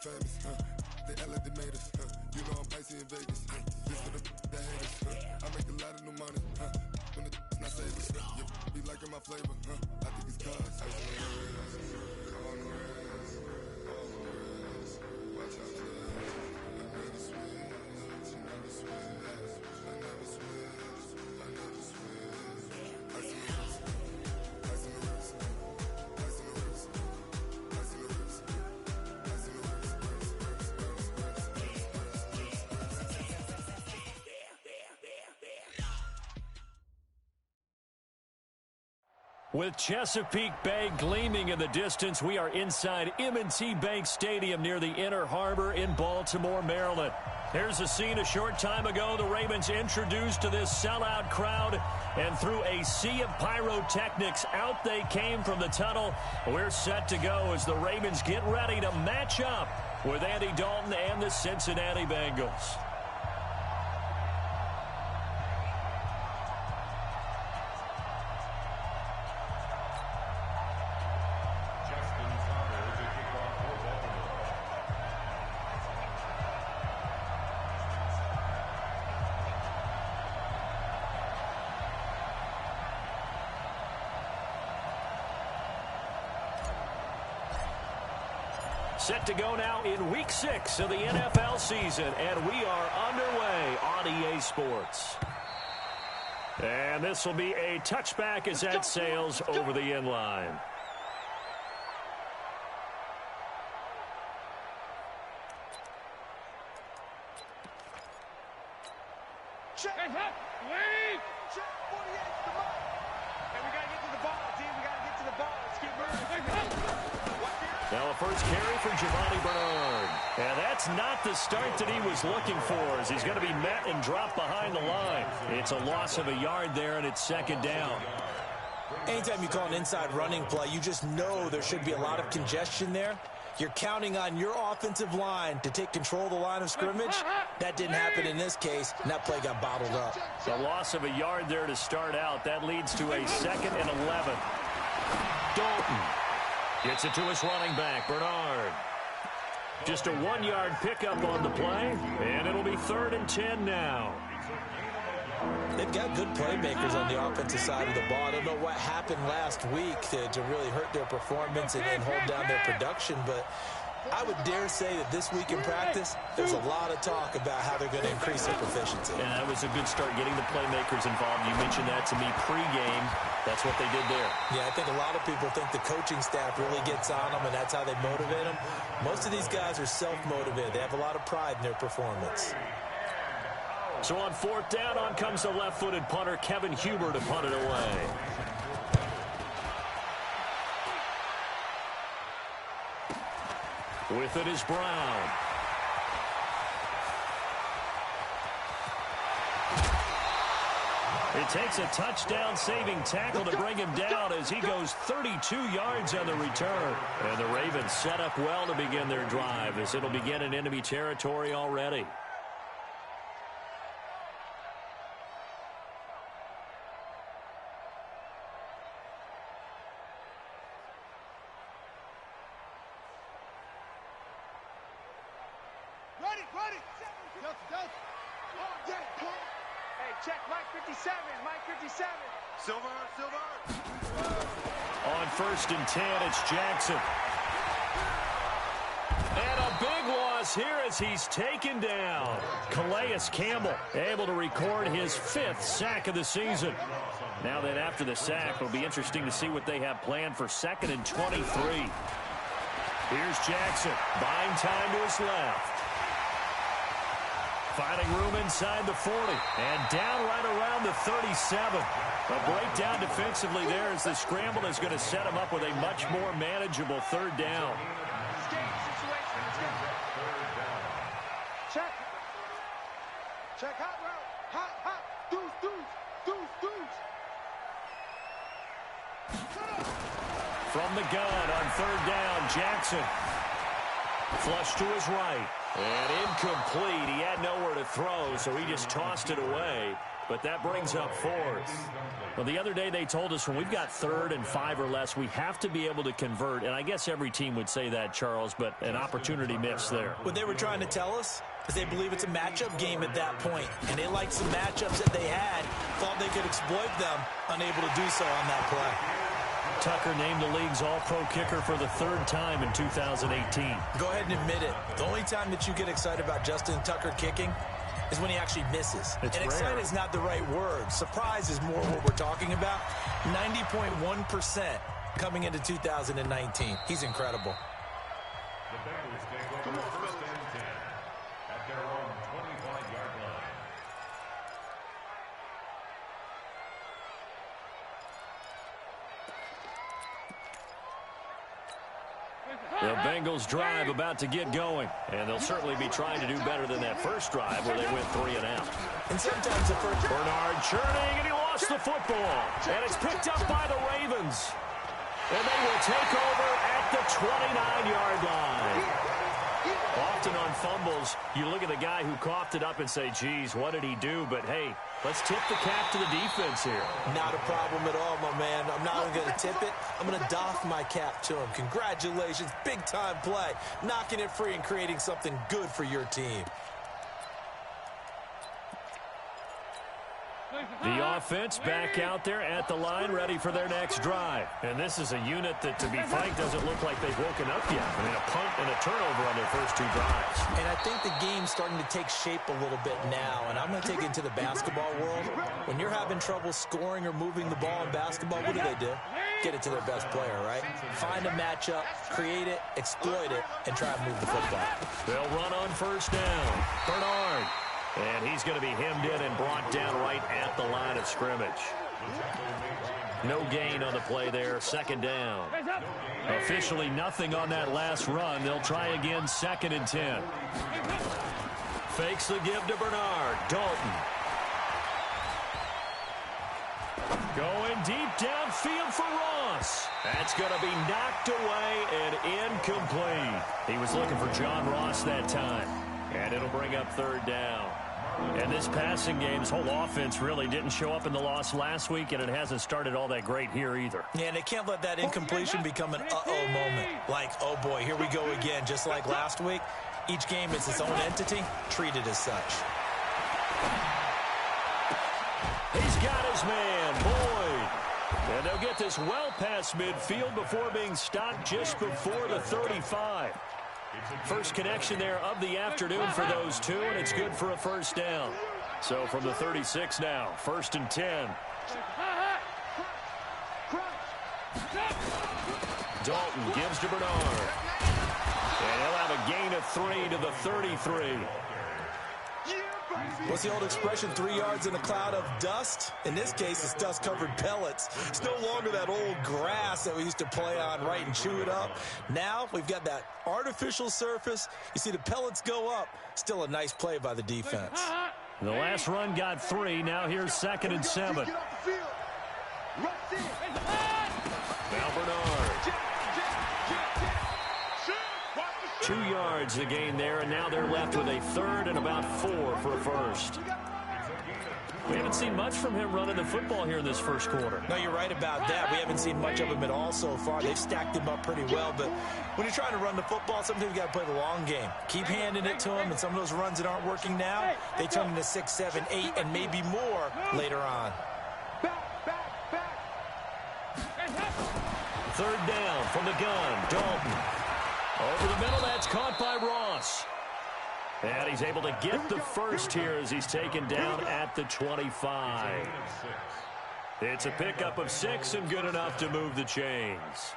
famous, they act like they made us, you know I'm icy in Vegas, this for the haters, I make a lot of new money, when the not savers, you be liking my flavor, I think it's cause ice on the red, on the red, watch out for that, I never switch, I never switch, I never switch, I never switch, ice on the wrist, ice on the wrist, ice on the wrist, ice on the wrist, ice on the wrist, With Chesapeake Bay gleaming in the distance, we are inside M&T Bank Stadium near the Inner Harbor in Baltimore, Maryland. Here's a scene a short time ago. The Ravens introduced to this sellout crowd, and through a sea of pyrotechnics, out they came from the tunnel. We're set to go as the Ravens get ready to match up with Andy Dalton and the Cincinnati Bengals. Set to go now in Week 6 of the NFL season, and we are underway on EA Sports. And this will be a touchback as that sails over the end line. Check. Wait. Check. 48's the mark. And we got to get to the ball, team. We got to get to the ball. Let's keep moving. Now a first carry for Giovanni Bernard. And that's not the start that he was looking for, as he's going to be met and dropped behind the line. It's a loss of a yard there, and it's second down. Anytime you call an inside running play, you just know there should be a lot of congestion there. You're counting on your offensive line to take control of the line of scrimmage. That didn't happen in this case, and that play got bottled up. The loss of a yard there to start out. That leads to a 2nd and 11. Dalton gets it to his running back, Bernard. Just a 1-yard pickup on the play, and it'll be 3rd and 10 now. They've got good playmakers on the offensive side of the ball. I don't know what happened last week to really hurt their performance and hold down their production, but I would dare say that this week in practice, there's a lot of talk about how they're going to increase their proficiency. And that was a good start, getting the playmakers involved. You mentioned that to me pregame. That's what they did there. Yeah, I think a lot of people think the coaching staff really gets on them, and that's how they motivate them. Most of these guys are self-motivated. They have a lot of pride in their performance. So on 4th down, on comes the left-footed punter, Kevin Huber, to punt it away. With it is Brown. It takes a touchdown-saving tackle to bring him down as he goes 32 yards on the return. And the Ravens set up well to begin their drive, as it'll begin in enemy territory already. Check, Mike 57, Mike 57. Silver. On 1st and 10, it's Jackson. And a big loss here as he's taken down. Calais Campbell able to record his 5th sack of the season. Now then, after the sack, it'll be interesting to see what they have planned for 2nd and 23. Here's Jackson, buying time to his left. Finding room inside the 40, and down right around the 37. A breakdown defensively there as the scramble is going to set him up with a much more manageable 3rd down. Check, hot route, hot, deuce. From the gun on 3rd down, Jackson. Flush to his right. And incomplete. He had nowhere to throw, so he just tossed it away. but that brings up fourth. Well, the other day they told us when we've got 3rd and 5 or less, we have to be able to convert. And I guess every team would say that, Charles, but an opportunity missed there. What they were trying to tell us is they believe it's a matchup game at that point. And they liked some matchups that they had, thought they could exploit them, unable to do so on that play. Tucker named the league's all-pro kicker for the 3rd time in 2018. Go ahead and admit it. The only time that you get excited about Justin Tucker kicking is when he actually misses. It's and rare. excited is not the right word. Surprise is more what we're talking about. 90.1% coming into 2019. He's incredible. The Bengals take over first and 10 at their own 25-yard line. The Bengals drive about to get going, and they'll certainly be trying to do better than that first drive where they went 3 and out. And sometimes the first... Bernard churning, and he lost the football. And it's picked up by the Ravens. And they will take over at the 29-yard line. Often on fumbles, you look at the guy who coughed it up and say, geez, what did he do? But, hey, let's tip the cap to the defense here. Not a problem at all, my man. I'm not only going to tip it, I'm going to doff my cap to him. Congratulations, big-time play. Knocking it free and creating something good for your team. The offense back out there at the line, ready for their next drive. And this is a unit that, to be frank, doesn't look like they've woken up yet. I mean, a punt and a turnover on their first 2 drives. And I think the game's starting to take shape a little bit now. And I'm going to take it into the basketball world. When you're having trouble scoring or moving the ball in basketball, what do? Get it to their best player, right? Find a matchup, create it, exploit it, and try and move the football. They'll run on first down. Bernard. And he's going to be hemmed in and brought down right at the line of scrimmage. No gain on the play there. 2nd down. Officially nothing on that last run. They'll try again, 2nd and 10. Fakes the give to Bernard. Dalton. Going deep downfield for Ross. That's going to be knocked away and incomplete. He was looking for John Ross that time. And it'll bring up 3rd down. And this passing game's whole offense really didn't show up in the loss last week, and it hasn't started all that great here either. Yeah, and they can't let that incompletion become an uh-oh moment. Like, oh boy, here we go again. Just like last week, each game is its own entity, treated as such. He's got his man, Boyd. And they'll get this well past midfield before being stopped just before the 35. First connection there of the afternoon for those 2, and it's good for a first down. So from the 36 now, 1st and 10. Dalton gives to Bernard. And he'll have a gain of 3 to the 33. What's the old expression, 3 yards in a cloud of dust? In this case, it's dust-covered pellets. It's no longer that old grass that we used to play on, right, and chew it up. Now we've got that artificial surface. You see the pellets go up. Still a nice play by the defense. The last run got 3. Now here's 2nd and 7. Now Bernard. 2 yards the gain there, and now they're left with a 3rd and about 4 for a first. We haven't seen much from him running the football here in this first quarter. No, you're right about that. We haven't seen much of him at all so far. They've stacked him up pretty well, but when you're trying to run the football, sometimes you got to play the long game. Keep handing it to him, and some of those runs that aren't working now, they turn into 6, 7, 8, and maybe more later on. 3rd down from the gun, Dalton. Over the middle, that's caught by Ross. And he's able to get the first here as he's taken down at the 25. It's a pickup of 6 and good enough to move the chains.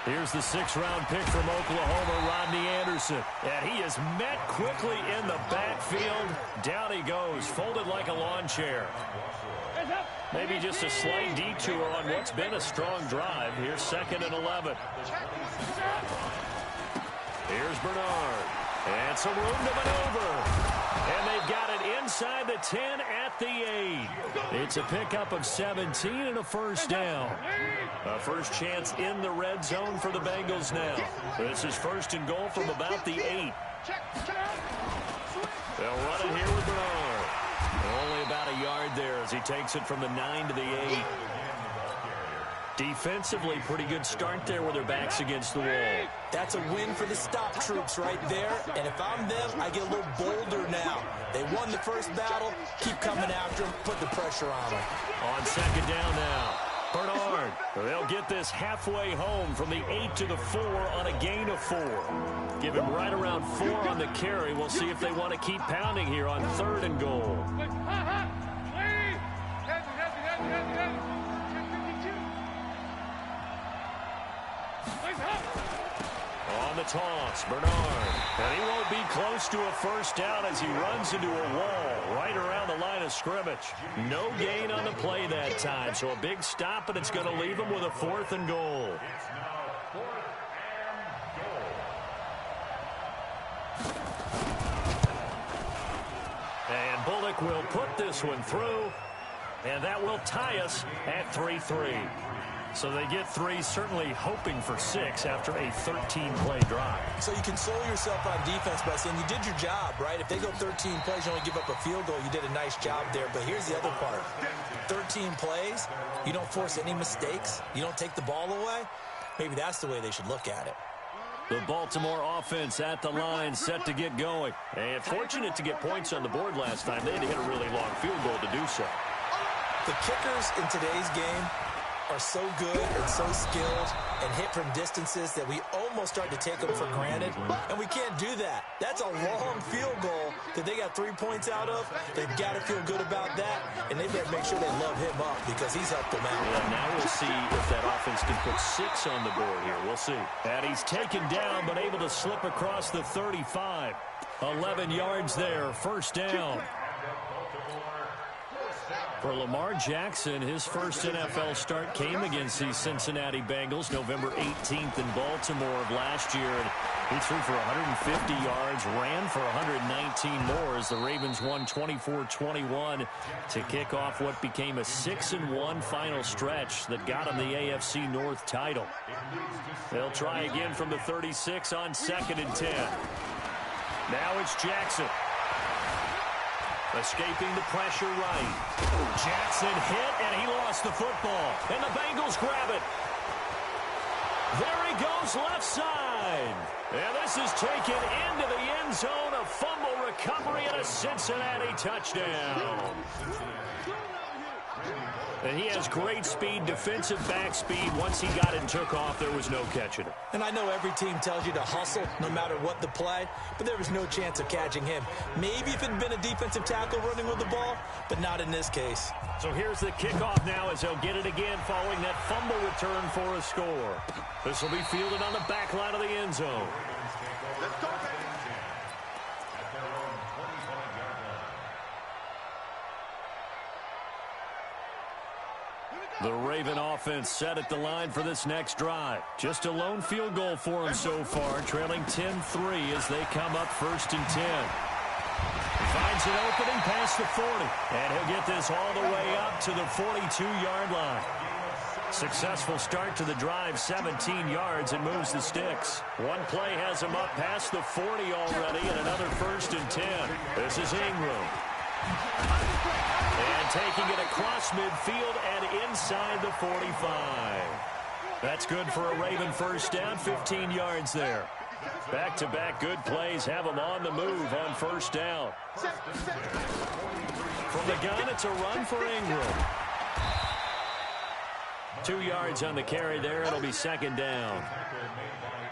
Here's the 6th-round pick from Oklahoma, Rodney Anderson. And he is met quickly in the backfield. Down he goes, folded like a lawn chair. Maybe just a slight detour on what's been a strong drive. Here's 2nd and 11. Here's Bernard. And some room to maneuver. And they've got it inside the 10 at at the 8. It's a pickup of 17 and a first down. A first chance in the red zone for the Bengals now. This is first and goal from about the 8. They'll run it here with Bernard. Only about a yard there as he takes it from the 9 to the 8. Defensively, pretty good start there with their backs against the wall. That's a win for the stop troops right there. And if I'm them, I get a little bolder now. They won the first battle. Keep coming after them. Put the pressure on them. On second down now. Bernard. They'll get this halfway home from the 8 to the 4 on a gain of 4. Give him right around 4 on the carry. We'll see if they want to keep pounding here on 3rd and goal. On the toss, Bernard. And he won't be close to a first down as he runs into a wall right around the line of scrimmage. No gain on the play that time, so a big stop, and it's going to leave him with a 4th and goal. It's now 4th and goal. And Bullock will put this one through, and that will tie us at 3-3. So they get 3, certainly hoping for 6 after a 13-play drive. So you console yourself on defense by saying you did your job, right? If they go 13 plays, you only give up a field goal, you did a nice job there. But here's the other part. 13 plays, you don't force any mistakes, you don't take the ball away. Maybe that's the way they should look at it. The Baltimore offense at the line, set to get going. And fortunate to get points on the board last time. They had to hit a really long field goal to do so. The kickers in today's game are so good and so skilled and hit from distances that we almost start to take them for granted, and we can't do that. That's a long field goal that they got 3 points out of. They've got to feel good about that, and they better make sure they love him up because he's helped them out. Yeah, now we'll see if that offense can put 6 on the board here. We'll see. And he's taken down but able to slip across the 35. 11 yards there, first down. For Lamar Jackson, his first NFL start came against the Cincinnati Bengals November 18th in Baltimore of last year. And he threw for 150 yards, ran for 119 more as the Ravens won 24-21 to kick off what became a 6-1 final stretch that got him the AFC North title. They'll try again from the 36 on 2nd and 10. Now it's Jackson. Escaping the pressure right. Jackson hit, and he lost the football. And the Bengals grab it. There he goes left side. And this is taken into the end zone. A fumble recovery and a Cincinnati touchdown. And he has great speed, defensive back speed. Once he got it and took off, there was no catching it. And I know every team tells you to hustle no matter what the play, but there was no chance of catching him. Maybe if it had been a defensive tackle running with the ball, but not in this case. So here's the kickoff now as they'll get it again following that fumble return for a score. This will be fielded on the back line of the end zone. Let's go, baby. At their own 25-yard line. The Raven offense set at the line for this next drive. Just a lone field goal for them so far, trailing 10-3 as they come up 1st and 10. He finds an opening past the 40, and he'll get this all the way up to the 42-yard line. Successful start to the drive, 17 yards, and moves the sticks. One play has him up past the 40 already, and another 1st and 10. This is Ingram. And taking it across midfield and inside the 45. That's good for a Raven first down, 15 yards there. Back-to-back good plays have them on the move on first down. From the gun, it's a run for Ingram. 2 yards on the carry there. It'll be 2nd down.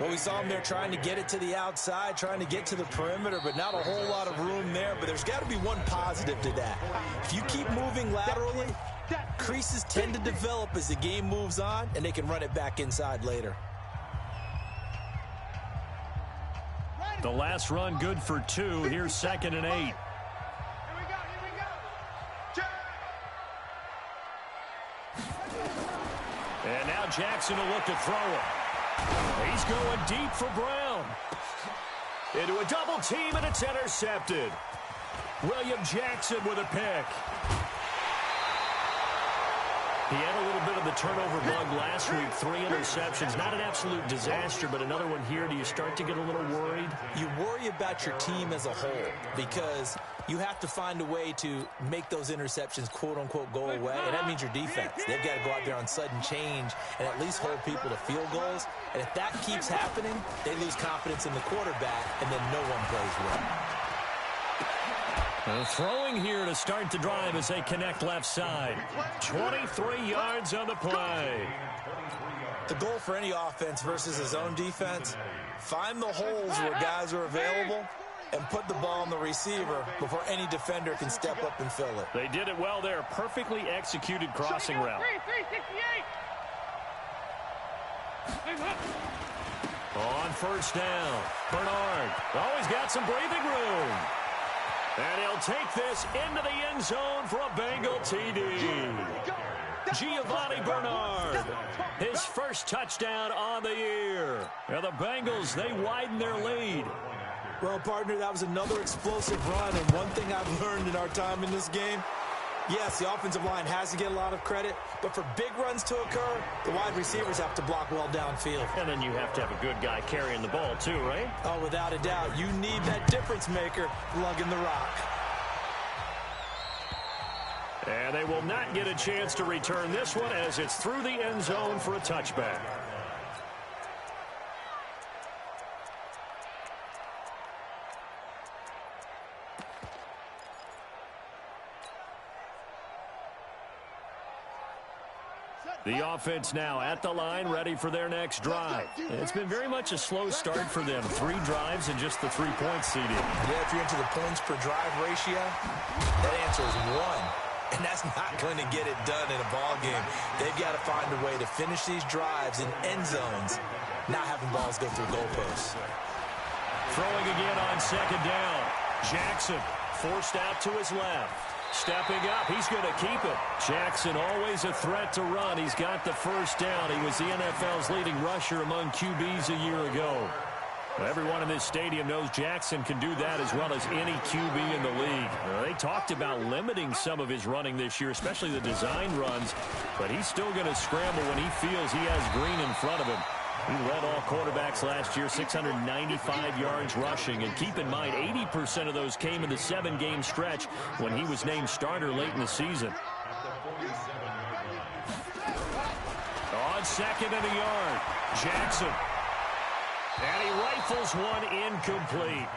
Well, we saw him there trying to get it to the outside, trying to get to the perimeter, but not a whole lot of room there. But there's got to be one positive to that. If you keep moving laterally, creases tend to develop as the game moves on, and they can run it back inside later. The last run good for 2. Here's 2nd and 8. Here we go. And now Jackson will look to throw it. He's going deep for Brown. Into a double team, and it's intercepted. William Jackson with a pick. He had a little bit of the turnover bug last week, 3 interceptions. Not an absolute disaster, but another one here. Do you start to get a little worried? You worry about your team as a whole because you have to find a way to make those interceptions, quote-unquote, go away, and that means your defense. They've got to go out there on sudden change and at least hold people to field goals. And if that keeps happening, they lose confidence in the quarterback, and then no one plays well. Throwing here to start the drive as they connect left side. 23 yards on the play. The goal for any offense versus his own defense, find the holes where guys are available and put the ball on the receiver before any defender can step up and fill it. They did it well there. Perfectly executed crossing route. On first down, Bernard. Always got some breathing room. And he'll take this into the end zone for a Bengal TD. Giovanni Bernard, his first touchdown on the year. And the Bengals, they widen their lead. Well, partner, that was another explosive run, and one thing I've learned in our time in this game, yes, the offensive line has to get a lot of credit, but for big runs to occur, the wide receivers have to block well downfield. And then you have to have a good guy carrying the ball too, right? Oh, without a doubt. You need that difference maker lugging the rock. And they will not get a chance to return this one as it's through the end zone for a touchback. The offense now at the line, ready for their next drive. It's been very much a slow start for them. 3 drives and just the 3-point seeding. Yeah, if you're into the points per drive ratio, that answer is 1. And that's not going to get it done in a ball game. They've got to find a way to finish these drives in end zones, not having balls go through goalposts. Throwing again on second down. Jackson forced out to his left. Stepping up, he's going to keep it. Jackson always a threat to run. He's got the first down. He was the NFL's leading rusher among QBs a year ago. Everyone in this stadium knows Jackson can do that as well as any QB in the league. They talked about limiting some of his running this year, especially the design runs, but he's still going to scramble when he feels he has green in front of him. He led all quarterbacks last year, 695 yards rushing. And keep in mind, 80% of those came in the 7-game stretch when he was named starter late in the season. On second and a yard, Jackson. And he rifles one incomplete.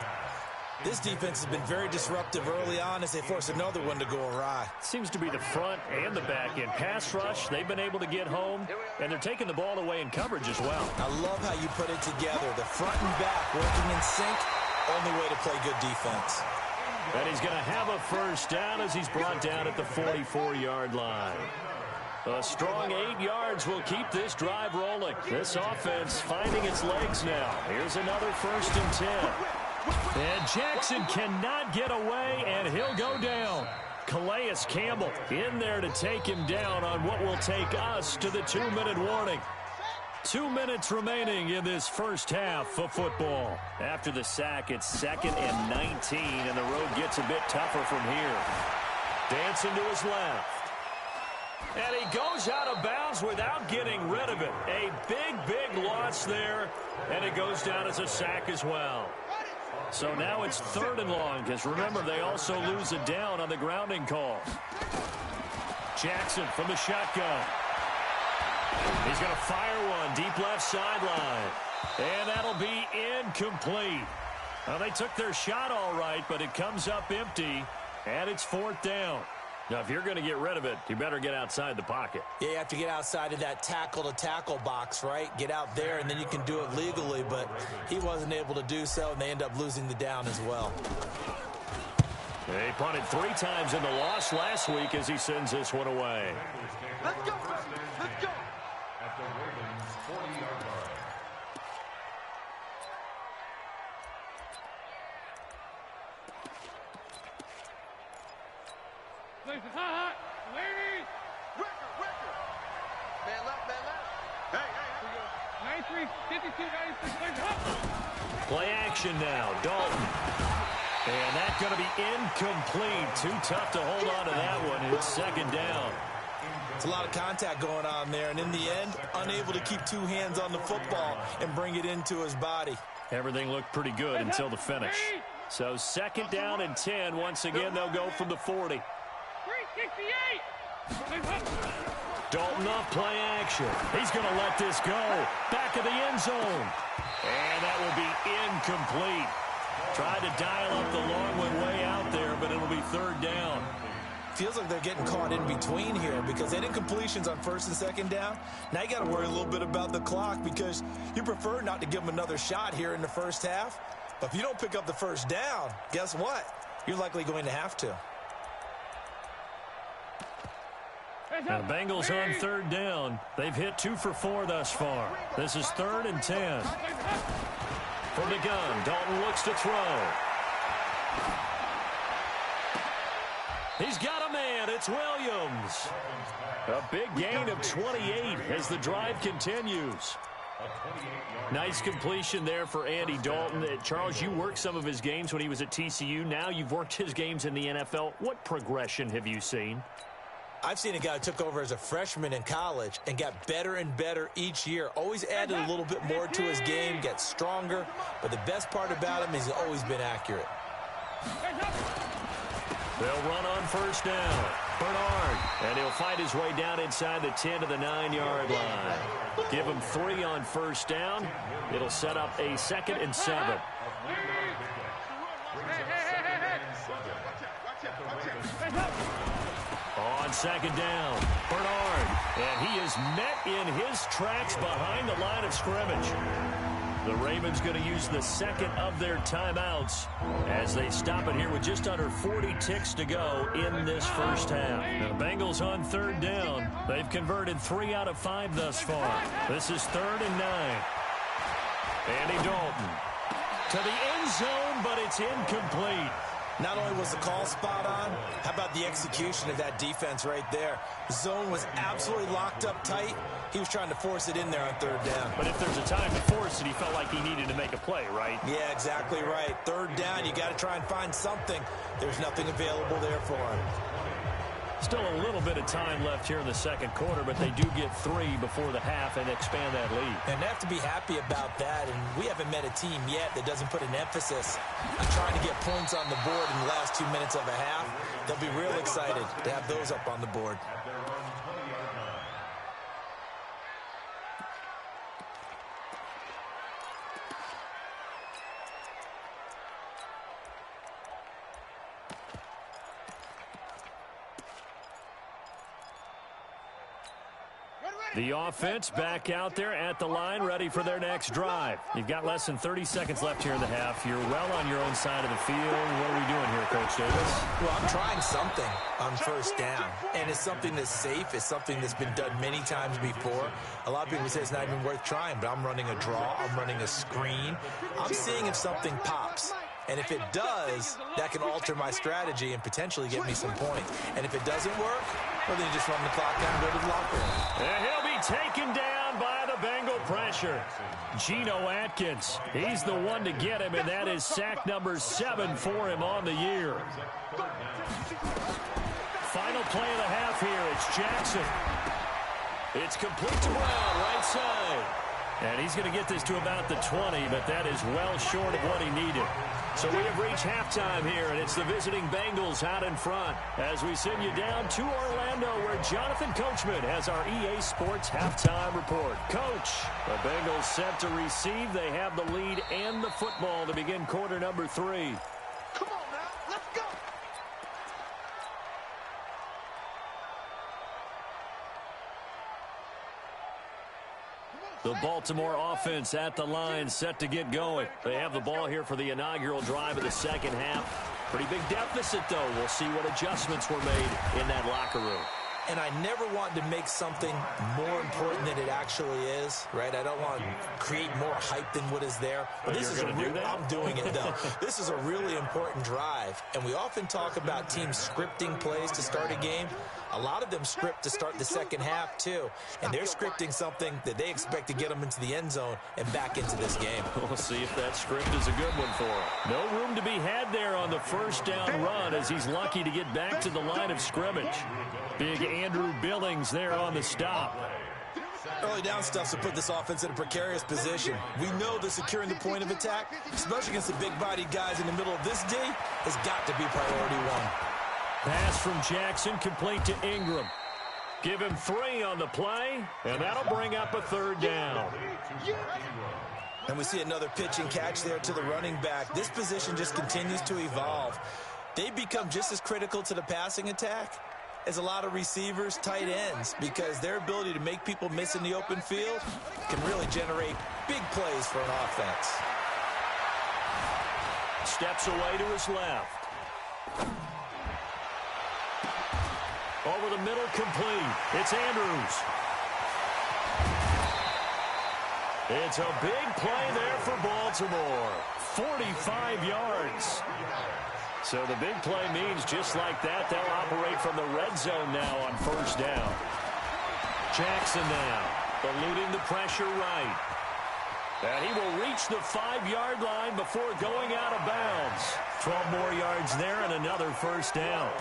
This defense has been very disruptive early on as they force another one to go awry. Seems to be the front and the back end. Pass rush, they've been able to get home, and they're taking the ball away in coverage as well. I love how you put it together. The front and back working in sync, only way to play good defense. And he's going to have a first down as he's brought down at the 44-yard line. A strong 8 yards will keep this drive rolling. This offense finding its legs now. Here's another 1st and 10. And Jackson cannot get away, and he'll go down. Calais Campbell in there to take him down on what will take us to the 2-minute warning. 2 minutes remaining in this first half of football. After the sack, it's 2nd and 19, and the road gets a bit tougher from here. Dancing to his left. And he goes out of bounds without getting rid of it. A big loss there, and it goes down as a sack as well. So now it's 3rd and long, because remember, they also lose a down on the grounding call. Jackson from the shotgun. He's going to fire one deep left sideline. And that'll be incomplete. Well, they took their shot all right, but it comes up empty, and it's 4th down. Now, if you're going to get rid of it, you better get outside the pocket. Yeah, you have to get outside of that tackle-to-tackle box, right? Get out there, and then you can do it legally, but he wasn't able to do so, and they end up losing the down as well. They punted 3 times in the loss last week as he sends this one away. Let's go! Let's go! At the Ravens' 40-yard line. Hot! Ladies! Record! Man left, man left. Hey! 93, 52, 96, hop! Play action now. Dalton. And that's going to be incomplete. Too tough to hold on to that one. It's second down. It's a lot of contact going on there, and in the end, unable to keep two hands on the football and bring it into his body. Everything looked pretty good until the finish. So second down and 10. Once again, they'll go from the 40. 368. Dalton off play action. He's going to let this go. Back of the end zone. And that will be incomplete. Tried to dial up the long one way out there, but it'll be third down. Feels like they're getting caught in between here because they did incompletions on first and second down. Now you got to worry a little bit about the clock because you prefer not to give them another shot here in the first half. But if you don't pick up the first down, guess what? You're likely going to have to. And the Bengals on third down. They've hit 2 for 4 thus far. This is third and 10. From the gun, Dalton looks to throw. He's got a man. It's Williams. A big gain of 28 as the drive continues. Nice completion there for Andy Dalton. Charles, you worked some of his games when he was at TCU. Now you've worked his games in the NFL. What progression have you seen? I've seen a guy who took over as a freshman in college and got better and better each year. Always added a little bit more to his game, gets stronger. But the best part about him is he's always been accurate. They'll run on first down. Bernard. And he'll fight his way down inside the 10 to the 9-yard line. Give him 3 on first down. It'll set up a 2nd and 7. On second down, Bernard. And he is met in his tracks behind the line of scrimmage. The Ravens going to use the second of their timeouts as they stop it here with just under 40 ticks to go in this first half. Now the Bengals on third down. They've converted 3 out of 5 thus far. This is third and 9. Andy Dalton to the end zone, but it's incomplete. Not only was the call spot on, how about the execution of that defense right there? Zone was absolutely locked up tight. He was trying to force it in there on third down. But if there's a time to force it, he felt like he needed to make a play, right? Yeah, exactly right. Third down, you got to try and find something. There's nothing available there for him. Still a little bit of time left here in the second quarter, but they do get 3 before the half and expand that lead. And they have to be happy about that, and we haven't met a team yet that doesn't put an emphasis on trying to get points on the board in the last 2 minutes of a half. They'll be real excited to have those up on the board. The offense back out there at the line, ready for their next drive. You've got less than 30 seconds left here in the half. You're well on your own side of the field. What are we doing here, Coach Davis? Well, I'm trying something on first down, and it's something that's safe. It's something that's been done many times before. A lot of people say it's not even worth trying, but I'm running a draw. I'm running a screen. I'm seeing if something pops. And if it does, that can alter my strategy and potentially get me some points. And if it doesn't work, well, then you just run the clock down and go to the locker room. And he'll be taken down by the Bengal pressure. Geno Atkins, he's the one to get him, and that is sack number 7 for him on the year. Final play of the half here. It's Jackson. It's complete to Brown, right side. And he's going to get this to about the 20, but that is well short of what he needed. So we have reached halftime here, and it's the visiting Bengals out in front as we send you down to Orlando, where Jonathan Coachman has our EA Sports halftime report. Coach, the Bengals set to receive. They have the lead and the football to begin quarter number 3. Come on now, let's go. The Baltimore offense at the line, set to get going. They have the ball here for the inaugural drive of the second half. Pretty big deficit, though. We'll see what adjustments were made in that locker room. And I never want to make something more important than it actually is, right? I don't want to create more hype than what is there. But this is I'm doing it, though. This is a really important drive. And we often talk about teams scripting plays to start a game. A lot of them script to start the second half, too. And they're scripting something that they expect to get them into the end zone and back into this game. We'll see if that script is a good one for him. No room to be had there on the first down run as he's lucky to get back to the line of scrimmage. Big Andrew Billings there on the stop. Early down stuff to put this offense in a precarious position. We know that securing the point of attack, especially against the big-bodied guys in the middle of this D, has got to be priority one. Pass from Jackson complete to Ingram. Give him 3 on the play, and that'll bring up a third down. And we see another pitch and catch there to the running back. This position just continues to evolve. They become just as critical to the passing attack as a lot of receivers, tight ends, because their ability to make people miss in the open field can really generate big plays for an offense. Steps away to his left. Over the middle, complete. It's Andrews. It's a big play there for Baltimore. 45 yards. So the big play means just like that, they'll operate from the red zone now on first down. Jackson now, eluding the pressure right. And he will reach the 5-yard line before going out of bounds. 12 more yards there and another first down.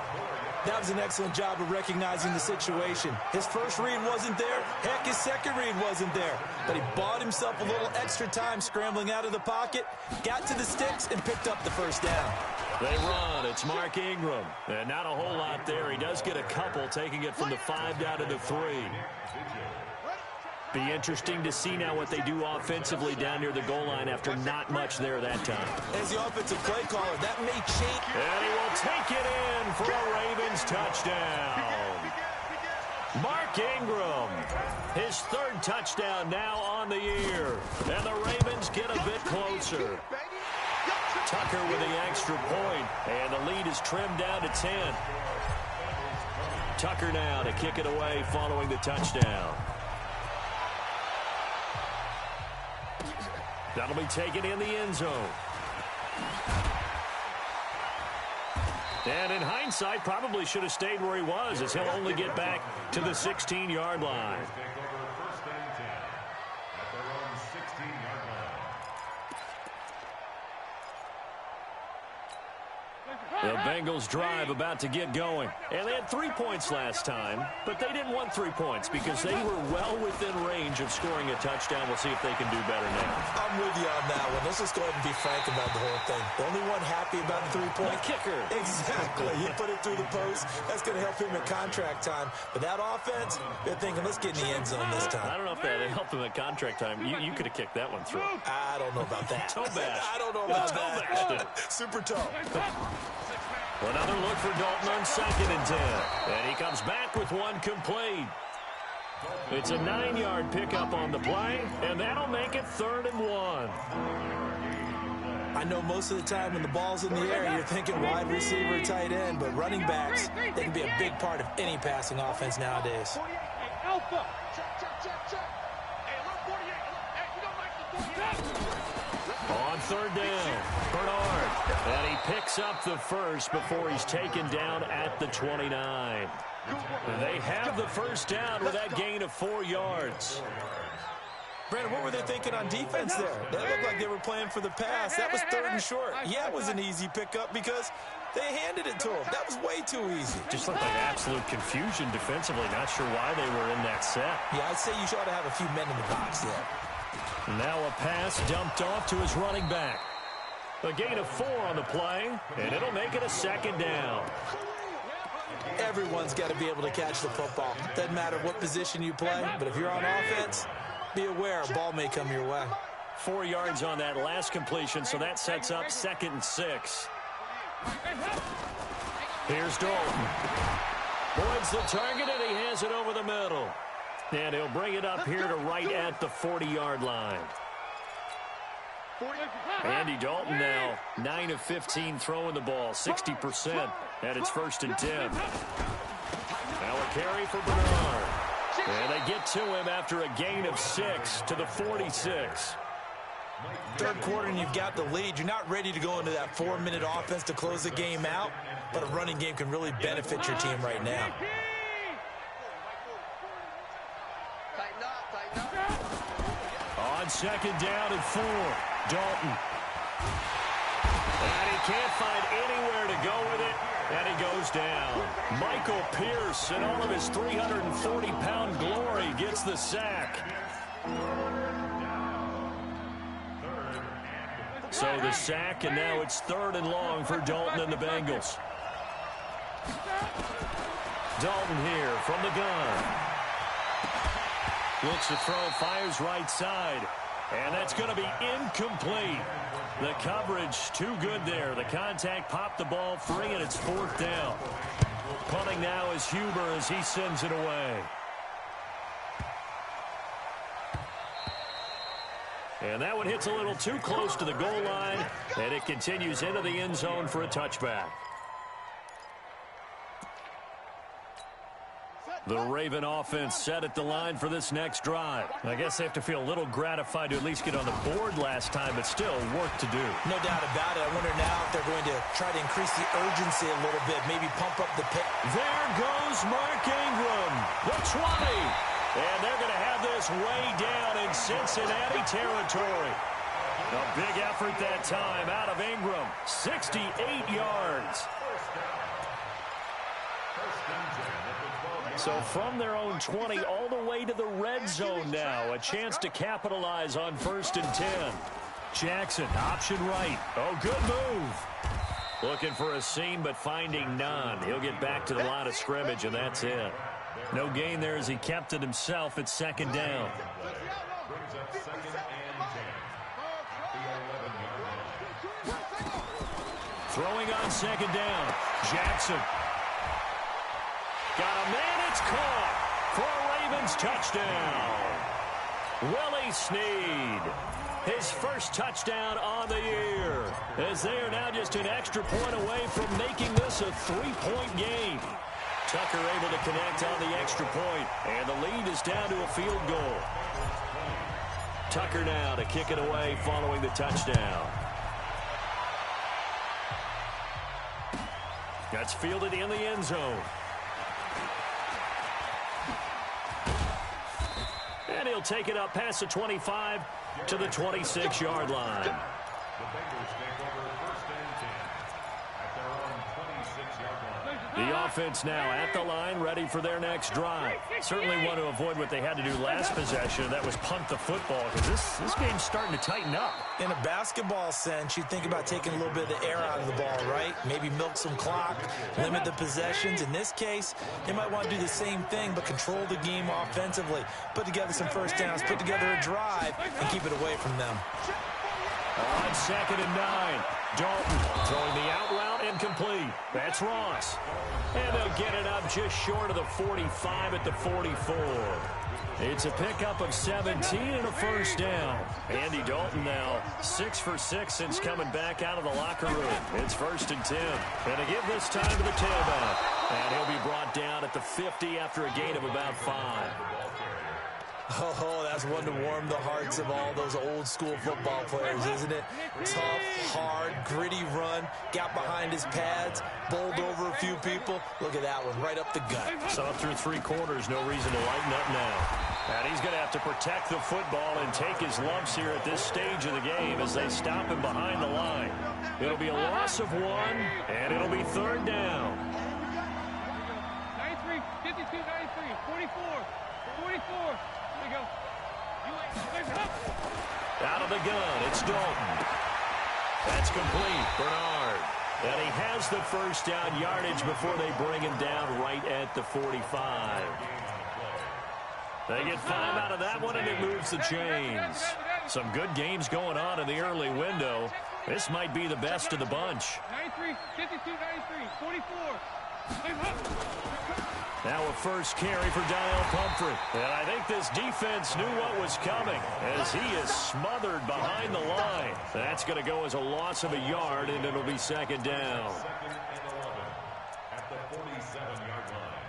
That was an excellent job of recognizing the situation. His first read wasn't there. Heck, his second read wasn't there. But he bought himself a little extra time scrambling out of the pocket, got to the sticks, and picked up the first down. They run. It's Mark Ingram. And not a whole lot there. He does get a couple, taking it from the 5 down to the 3. Be interesting to see now what they do offensively down near the goal line after not much there that time. As the offensive play caller, that may change. And he will take it in for a Ravens touchdown. Mark Ingram, his 3rd touchdown now on the year. And the Ravens get a bit closer. Tucker with the extra point, and the lead is trimmed down to 10. Tucker now to kick it away following the touchdown. That'll be taken in the end zone. And in hindsight, probably should have stayed where he was, as he'll only get back to the 16-yard line. The Bengals drive about to get going. And they had 3 points last time, but they didn't want 3 points because they were well within range of scoring a touchdown. We'll see if they can do better now. I'm with you on that one. Let's just go ahead and be frank about the whole thing. The only one happy about the 3-point kicker. Exactly. He put it through the post. That's going to help him at contract time. But that offense, they're thinking, let's get in the end zone this time. I don't know if that helped him at contract time. You could have kicked that one through. I don't know about that. Toe bash. I don't know about that. Super toe. Another look for Dalton on 2nd and 10. And he comes back with one complete. It's a 9-yard pickup on the play, and that'll make it 3rd and 1. I know most of the time when the ball's in the air, you're thinking wide receiver, tight end, but running backs, they can be a big part of any passing offense nowadays. On 3rd down, Bernard. And he picks up the first before he's taken down at the 29. They have the first down with that gain of 4 yards. Brandon, what were they thinking on defense there? They looked like they were playing for the pass. That was 3rd and short. Yeah, it was an easy pickup because they handed it to him. That was way too easy. Just looked like absolute confusion defensively. Not sure why they were in that set. Yeah, I'd say you ought to have a few men in the box there. Now a pass dumped off to his running back. A gain of 4 on the play, and it'll make it a 2nd down. Everyone's got to be able to catch the football. Doesn't matter what position you play, but if you're on offense, be aware a ball may come your way. 4 yards on that last completion, so that sets up 2nd and 6. Here's Dalton. Boyd's the target, and he has it over the middle. And he'll bring it up here to right at the 40-yard line. Andy Dalton now 9 of 15 throwing the ball, 60%, and it's 1st and 10. Now a carry for Bernard. And they get to him after a gain of 6 to the 46. 3rd quarter and you've got the lead. You're not ready to go into that 4-minute offense to close the game out, but a running game can really benefit your team right now. on second down and 4. Dalton. And he can't find anywhere to go with it, and he goes down. Michael Pierce, in all of his 340-pound glory, gets the sack. So the sack, and now it's 3rd and long for Dalton and the Bengals. Dalton here from the gun. Looks to throw, fires right side. And that's going to be incomplete. The coverage too good there. The contact popped the ball free, and it's 4th down. Punting now is Huber as he sends it away. And that one hits a little too close to the goal line, and it continues into the end zone for a touchback. The Raven offense set at the line for this next drive. I guess they have to feel a little gratified to at least get on the board last time, but still work to do. No doubt about it. I wonder now if they're going to try to increase the urgency a little bit, maybe pump up the pace. There goes Mark Ingram, the 20. And they're going to have this way down in Cincinnati territory. A big effort that time out of Ingram. 68 yards. So from their own 20 all the way to the red zone now. A chance to capitalize on 1st and 10. Jackson, option right. Oh, good move. Looking for a seam, but finding none. He'll get back to the line of scrimmage, and that's it. No gain there as he kept it himself at 2nd down. Throwing on 2nd down. Jackson. Got a man, it's caught for a Ravens touchdown. Willie Snead, his first touchdown on the year, as they are now just an extra point away from making this a 3-point game. Tucker able to connect on the extra point, and the lead is down to a field goal. Tucker now to kick it away following the touchdown. That's fielded in the end zone. And he'll take it up past the 25 to the 26-yard line. The Bengals take over 1st and 10 at their own 26-yard line. The offense now at the line, ready for their next drive. Certainly want to avoid what they had to do last possession. That was punt the football, because this game's starting to tighten up. In a basketball sense, you think about taking a little bit of the air out of the ball, right? Maybe milk some clock, limit the possessions. In this case, they might want to do the same thing, but control the game offensively. Put together some first downs, put together a drive, and keep it away from them. On 2nd and 9, Dalton throwing the out route incomplete. That's Ross. And they'll get it up just short of the 45 at the 44. It's a pickup of 17 and a first down. Andy Dalton now 6 for 6 since coming back out of the locker room. It's 1st and 10. And to give this time to the tailback. And he'll be brought down at the 50 after a gain of about 5. Oh, that's one to warm the hearts of all those old school football players, isn't it? Tough, hard, gritty run, got behind his pads, bowled over a few people. Look at that one, right up the gut. So through 3 quarters, no reason to lighten up now. And he's going to have to protect the football and take his lumps here at this stage of the game as they stop him behind the line. It'll be a loss of 1, and it'll be 3rd down. 93, 52, 93, 44, 44. There you go. Out of the gun, it's Dalton. That's complete. Bernard. And he has the first down yardage before they bring him down right at the 45. They get 5 out of that one, and it moves the chains. Some good games going on in the early window. This might be the best of the bunch. 93, 52, 93, 44. Now a first carry for Dial Pumphrey. And I think this defense knew what was coming as he is smothered behind the line. That's going to go as a loss of a yard, and it'll be 2nd down. 2nd and 11 at the 47-yard line.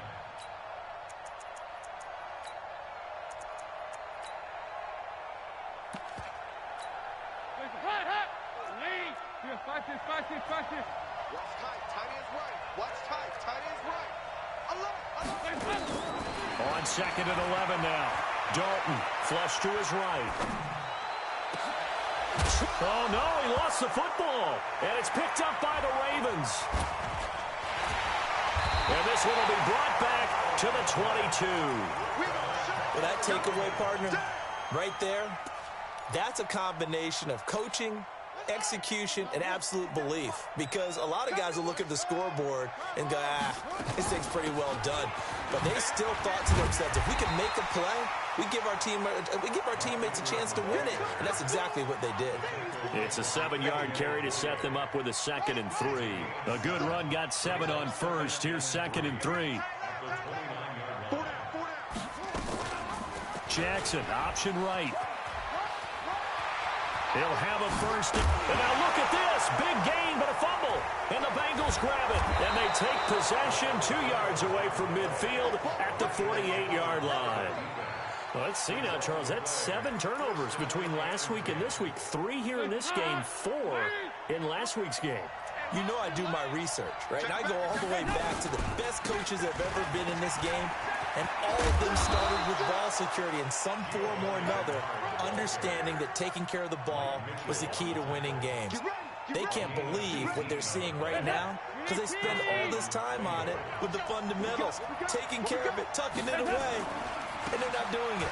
Hot. Lead. Here, watch this. Watch tight. Tight is right. Watch tight. Tight is right. On 2nd and 11 now. Dalton flush to his right. Oh, no, he lost the football. And it's picked up by the Ravens. And this one will be brought back to the 22. Well, that takeaway, partner, right there, that's a combination of coaching, execution, and absolute belief. Because a lot of guys will look at the scoreboard and go, this thing's pretty well done. But they still thought to themselves, if we can make a play, we give our teammates a chance to win it. And that's exactly what they did. It's a 7-yard carry to set them up with a 2nd and 3. A good run got 7 on first. Here's 2nd and 3. Jackson, option right. He'll have a first. And now look at this. Big gain, but a fumble. And the Bengals grab it. And they take possession 2 yards away from midfield at the 48-yard line. Well, let's see now, Charles. That's 7 turnovers between last week and this week. 3 here in this game, 4 in last week's game. You know I do my research, right? And I go all the way back to the best coaches that have ever been in this game. And all of them started with ball security in some form or another, understanding that taking care of the ball was the key to winning games. They can't believe what they're seeing right now because they spend all this time on it with the fundamentals, taking care of it, tucking it away, and they're not doing it.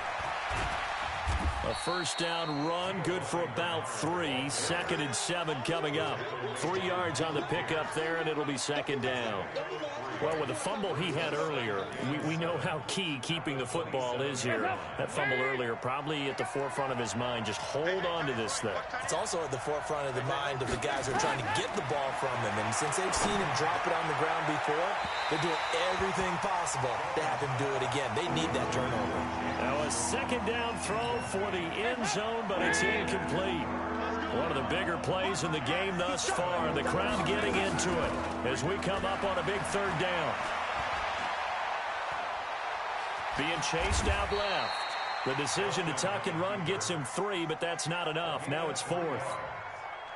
A first down run, good for about 3. 2nd and 7 coming up. 3 yards on the pickup there, and it'll be 2nd down. Well, with the fumble he had earlier, we know how key keeping the football is here. That fumble earlier probably at the forefront of his mind. Just hold on to this thing. It's also at the forefront of the mind of the guys who are trying to get the ball from him. And since they've seen him drop it on the ground before, they're doing everything possible to have him do it again. They need that turnover. Now a 2nd down throw for the end zone, but it's incomplete. One of the bigger plays in the game thus far. The crowd getting into it as we come up on a big 3rd down. Being chased out left. The decision to tuck and run gets him 3, but that's not enough. Now it's 4th.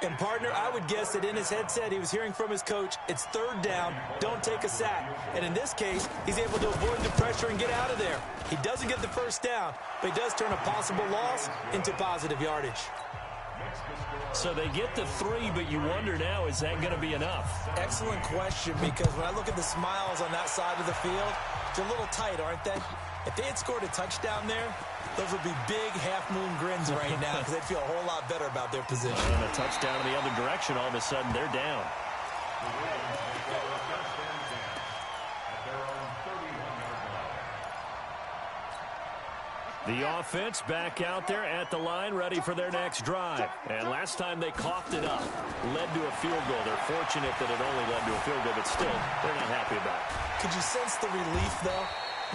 And, partner, I would guess that in his headset he was hearing from his coach, it's 3rd down, don't take a sack. And in this case, he's able to avoid the pressure and get out of there. He doesn't get the first down, but he does turn a possible loss into positive yardage. So they get the 3, but you wonder now, is that going to be enough? Excellent question, because when I look at the smiles on that side of the field, they're a little tight, aren't they? If they had scored a touchdown there, those would be big half-moon grins right now because they'd feel a whole lot better about their position. And a touchdown in the other direction, all of a sudden they're down. The offense back out there at the line, ready for their next drive. And last time they coughed it up, led to a field goal. They're fortunate that it only led to a field goal, but still, they're not happy about it. Could you sense the relief, though,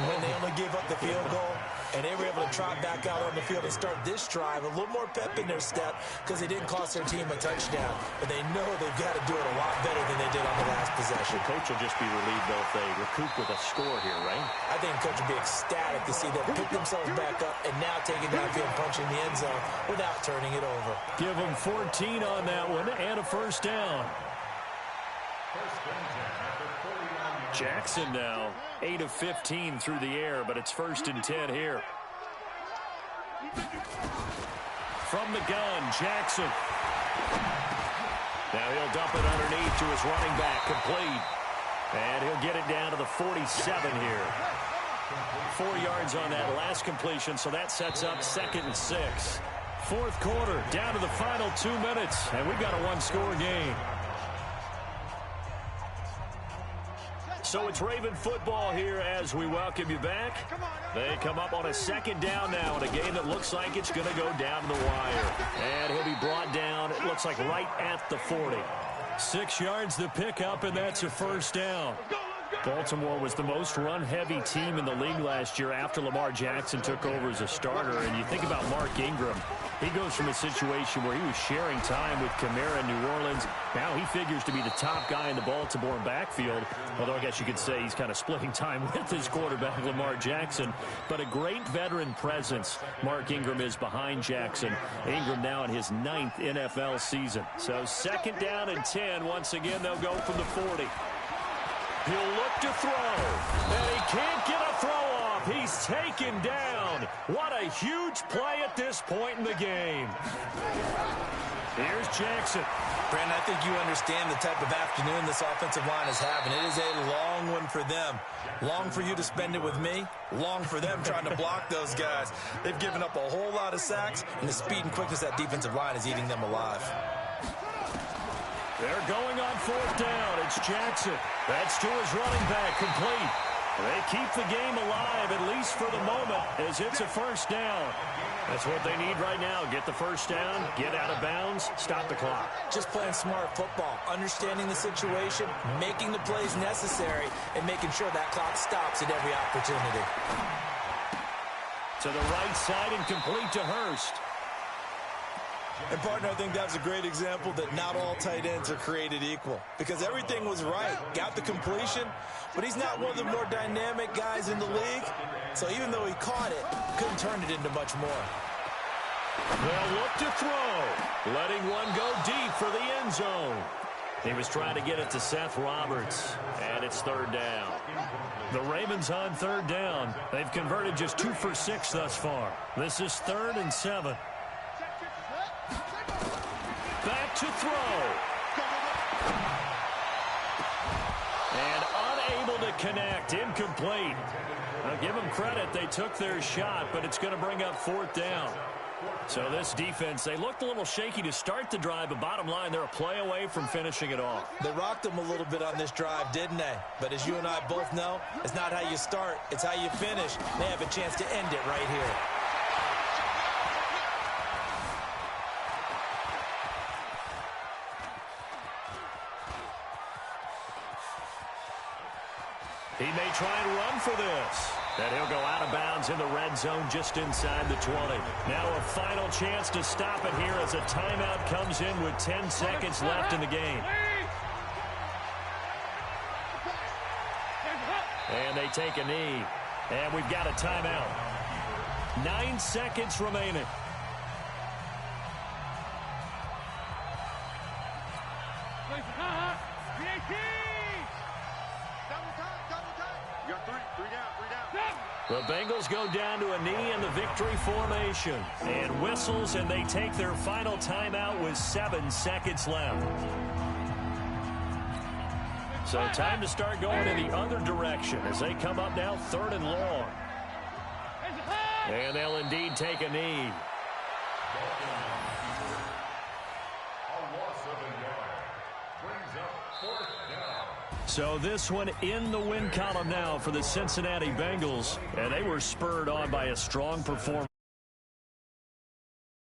when they only gave up the field goal? And they were able to trot back out on the field and start this drive, a little more pep in their step because they didn't cost their team a touchdown. But they know they've got to do it a lot better than they did on the last possession. The coach will just be relieved, though, if they recoup with a score here, right? I think the coach will be ecstatic to see them pick themselves back up and now take it downfield and punch in the end zone without turning it over. Give them 14 on that one and a first down. Jackson now 8 of 15 through the air, but it's 1st and 10 here. From the gun, Jackson. Now he'll dump it underneath to his running back, complete. And he'll get it down to the 47 here. 4 yards on that last completion, so that sets up 2nd and 6. 4th quarter, down to the final 2 minutes, and we've got a one-score game. So it's Raven football here as we welcome you back. They come up on a 2nd down now in a game that looks like it's going to go down to the wire. And he'll be brought down, it looks like right at the 40. 6 yards to pick up, and that's a first down. Baltimore was the most run-heavy team in the league last year after Lamar Jackson took over as a starter. And you think about Mark Ingram. He goes from a situation where he was sharing time with Kamara in New Orleans. Now he figures to be the top guy in the Baltimore backfield. Although I guess you could say he's kind of splitting time with his quarterback, Lamar Jackson. But a great veteran presence. Mark Ingram is behind Jackson. Ingram now in his 9th NFL season. So 2nd down and 10. Once again, they'll go from the 40. He'll look to throw, and he can't get a throw off. He's taken down What a huge play at this point in the game. Here's Jackson. Brandon, I think you understand the type of afternoon this offensive line is having. It is a long one for them. Long for you to spend it with me. Long for them trying to block those guys. They've given up a whole lot of sacks, and the speed and quickness of that defensive line is eating them alive. They're going on fourth down. It's Jackson. That's to his running back, complete. They keep the game alive, at least for the moment, as it's a first down. That's what they need right now. Get the first down, get out of bounds, stop the clock. Just playing smart football, understanding the situation, making the plays necessary, and making sure that clock stops at every opportunity. To the right side and complete to Hurst. And, partner, I think that's a great example that not all tight ends are created equal, because everything was right. Got the completion, but he's not one of the more dynamic guys in the league. So even though he caught it, couldn't turn it into much more. They'll look to throw, letting one go deep for the end zone. He was trying to get it to Seth Roberts, and it's third down. The Ravens on third down. They've converted just 2 for 6 thus far. This is 3rd and 7. Back to throw. And unable to connect. Incomplete. Now give them credit. They took their shot, but it's going to bring up 4th down. So this defense, they looked a little shaky to start the drive, but bottom line, they're a play away from finishing it off. They rocked them a little bit on this drive, didn't they? But as you and I both know, it's not how you start, it's how you finish. They have a chance to end it right here. He may try and run for this. And he'll go out of bounds in the red zone just inside the 20. Now a final chance to stop it here as a timeout comes in with 10 seconds left in the game. And they take a knee. And we've got a timeout. 9 seconds remaining. The Bengals go down to a knee in the victory formation. And whistles, and they take their final timeout with 7 seconds left. So time to start going in the other direction as they come up now 3rd and long. And they'll indeed take a knee. So this one in the win column now for the Cincinnati Bengals. And they were spurred on by a strong performance.